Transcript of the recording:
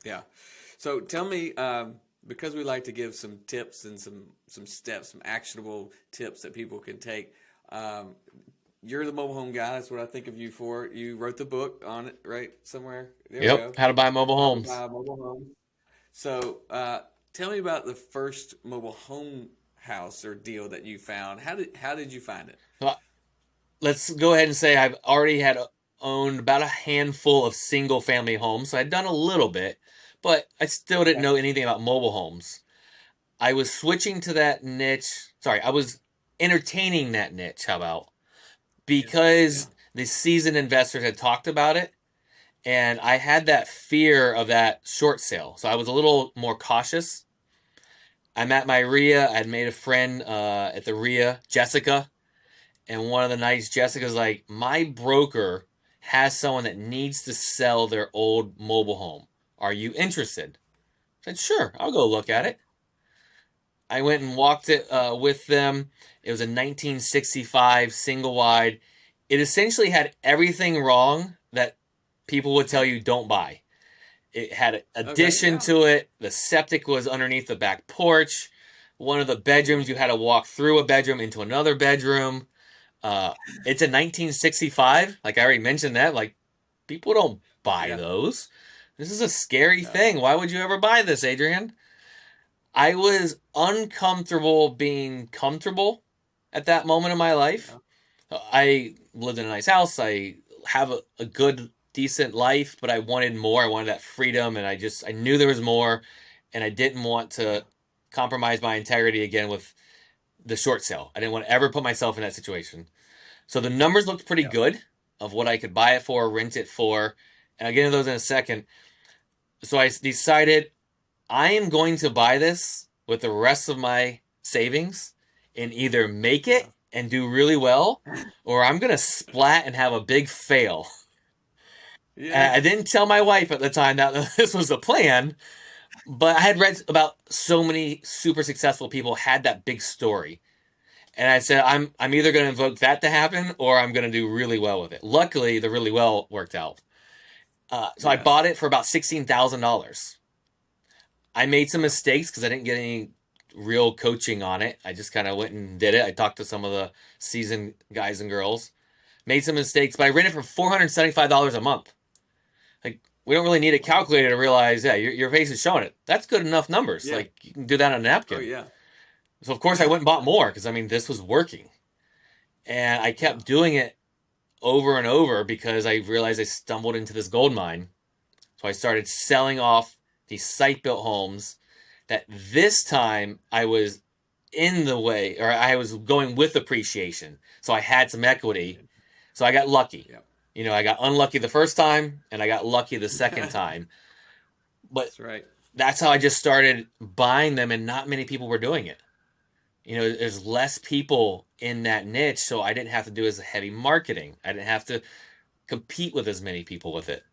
Yeah. So tell me, because we like to give some tips and some steps, some actionable tips that people can take. Um, you're the mobile home guy. That's what I think of you for. You wrote the book on it, right? Somewhere. There we Yep. go. How to buy mobile How to homes. buy a mobile home. So tell me about the first mobile home house or deal that you found. How did you find it? So let's go ahead and say I've already had owned about a handful of single family homes. So I'd done a little bit, but I still didn't Okay. know anything about mobile homes. I was switching to that niche. Sorry, I was entertaining that niche. How about? Yeah. Yeah. Because the seasoned investors had talked about it, and I had that fear of that short sale. So I was a little more cautious. I'm at my RIA. I'd made a friend at the RIA, Jessica, and one of the nights, Jessica's like, my broker has someone that needs to sell their old mobile home. Are you interested? I said, sure, I'll go look at Okay. it. I went and walked it with them. It was a 1965 single wide. It essentially had everything wrong that people would tell you don't buy. It had an Okay. addition Yeah. to it. The septic was underneath the back porch. One of the bedrooms, you had to walk through a bedroom into another bedroom. Uh, it's a 1965. Like I already mentioned that. Like people don't buy Yeah. those. This is a scary No. thing. Why would you ever buy this, Adrian? I was uncomfortable being comfortable at that moment in my life. Yeah. I lived in a nice house. I have a good, decent life, but I wanted more. I wanted that freedom, and I knew there was more, and I didn't want Yeah. to compromise my integrity again with the short sale. I didn't want to ever put myself in that situation. So the numbers looked pretty Yeah. good of what I could buy it for, rent it for, and I'll get into those in a second. So I decided I am going to buy this with the rest of my savings and either make Yeah. it and do really well, or I'm going to splat and have a big fail. Yeah. And I didn't tell my wife at the time that this was the plan, but I had read about so many super successful people had that big story. And I said, I'm either going to invoke that to happen or I'm going to do really well with it. Luckily, the really well worked out. So I Yeah. bought it for about $16,000. I made some mistakes because I didn't get any real coaching on it. I just kind of went and did it. I talked to some of the seasoned guys and girls, made some mistakes, but I ran it for $475 a month. Like, we don't really need a calculator to realize, yeah, your face is showing it. That's good enough numbers. Yeah. Like, you can do that on a Oh napkin. yeah. So, of course, I went and bought more because, I mean, this was working. And I Yeah. kept doing it over and over because I realized I stumbled into this gold mine. So I started selling off these site built homes that this time I was in the way, or I was going with appreciation. So I had some equity. So I got lucky. Yeah. You know, I got unlucky the first time and I got lucky the second time. But That's right. that's how I just started buying them, and not many people were doing it. You know, there's less people in that niche, so I didn't have to do as heavy marketing. I didn't have to compete with as many people with it.